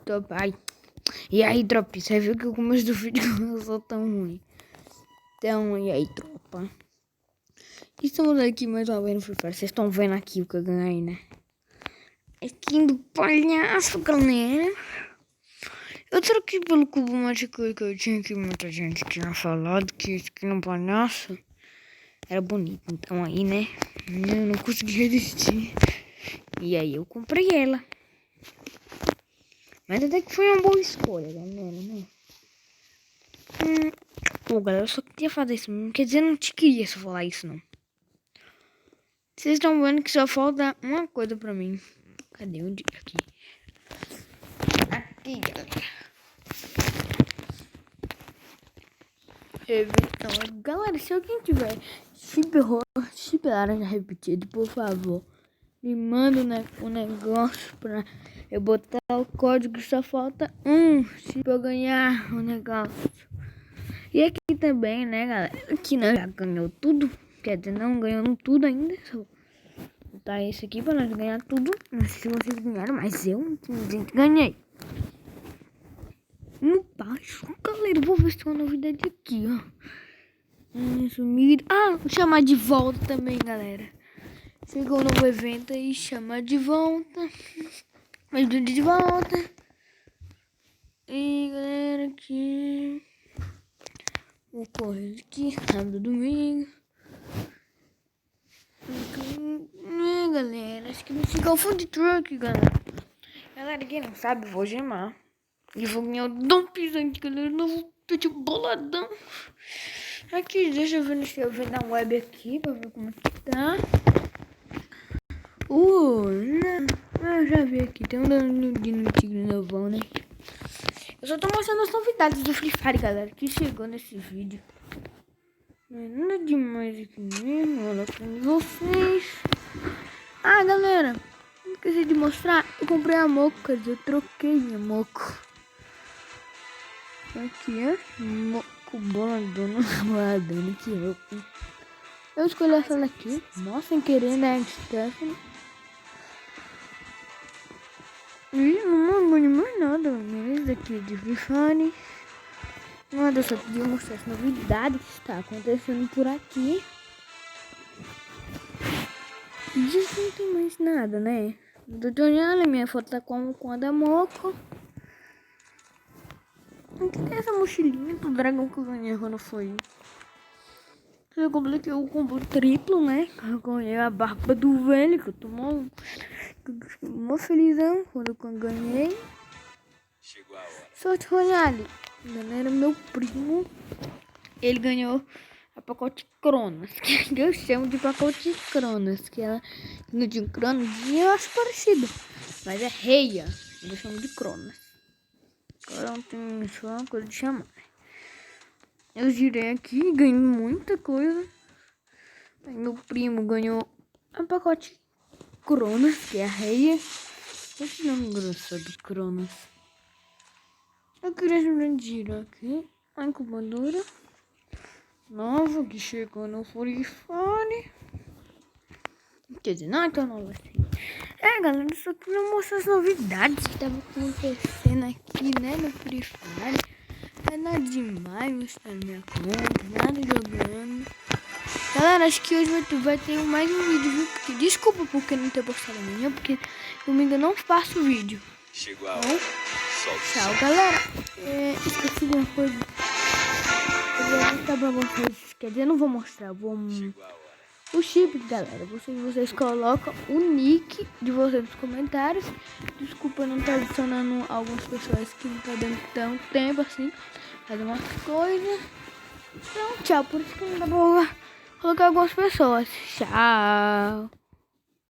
tropa. Ai. E aí, tropa, você viu que o começo do vídeo começou tão ruim. Então, e aí, tropa? Estamos aqui mais uma vez no Free Fire. Vocês estão vendo aqui o que eu ganhei, né? Skin do palhaço, galera. Eu troquei pelo cubo mágico que eu tinha, que muita gente tinha falado que skin do palhaço era bonito. Então aí, né? Eu não consegui resistir. E aí eu comprei ela. Mas até que foi uma boa escolha, galera, né? Pô, galera, eu só queria fazer isso. Não quer dizer, eu não te queria só falar isso, não. Vocês estão vendo que só falta uma coisa pra mim. Cadê o dia aqui? Aqui, galera. Então, galera, se alguém tiver chip laranja repetido, por favor, me manda o negócio pra eu botar o código. Só falta um chip pra eu ganhar o negócio. E aqui também, né, galera, que nós já ganhou tudo. Quer dizer, não ganhamos tudo ainda. Só botar esse aqui pra nós ganhar tudo. Não sei se vocês ganharam, mas eu ganhei. No baixo, galera, vou ver se tem uma novidade aqui, ó. Sumido. Ah, vou chamar de volta também, galera. Chegou um novo evento aí, chamar de volta. Mais um dia de volta. E galera, aqui vou correr aqui, sábado, domingo. Galera, acho que vai ficar o food truck, galera. Galera, quem não sabe, eu vou gemar. E vou ganhar o Dom Pisante, galera. Novo tipo boladão. Aqui, deixa eu ver se eu ver na web aqui pra ver como é que tá. Eu já vi aqui, tem um Danilo Tigre novão, né? Eu só tô mostrando as novidades do Free Fire, galera, que chegou nesse vídeo. Não é nada demais aqui mesmo, olha com vocês. Ah, galera, não esqueci de mostrar, eu comprei a moco, quer dizer, eu troquei minha moco. Aqui, ó, moco boladona, boladona, que louco. Eu escolhi essa daqui, nossa, sem querer, né, Stephanie. E não ganho mais nada, esse daqui é de Free Fire. Nada, eu só queria mostrar essa novidade que está acontecendo por aqui. Isso não tem mais nada, né? Do Tonhana, minha foto tá com a da Moco. Aqui tem essa mochilinha do dragão que eu ganhei quando foi. Eu completei o combo triplo, né? Eu ganhei a barba do velho, que eu tô mó felizão quando eu ganhei. Sorte Ronaldo. Galera, meu primo, ele ganhou a pacote Cronos, que eu chamo de pacote Cronos, que ela não tinha Cronos e eu acho parecido, mas é reia, eu chamo de Cronos. Agora não tem só uma coisa de chamar. Eu girei aqui e ganhei muita coisa. Aí meu primo ganhou a pacote Cronos, que é a reia. Esse nome engraçado, Cronos. Eu queria girar aqui a incubadora nova que chegou no Free Fire. Quer dizer, não é tão nova assim. Galera, eu só queria mostrar as novidades que estavam acontecendo aqui, né, no Free Fire. Não é nada demais mostrar minha conta, nada jogando. Galera, acho que hoje vai ter mais um vídeo, viu? Porque, desculpa porque não ter postado amanhã, porque domingo eu não faço vídeo. Chegou a hora. Tchau, galera. Esqueci de uma coisa. Eu vou mostrar pra vocês. Quer dizer, eu não vou mostrar. O chip, galera. Vocês colocam o nick de vocês nos comentários. Desculpa não estar adicionando algumas pessoas que não tá dando tão tempo assim. Fazer umas coisas. Então, tchau. Por isso que não dá pra colocar algumas pessoas. Tchau.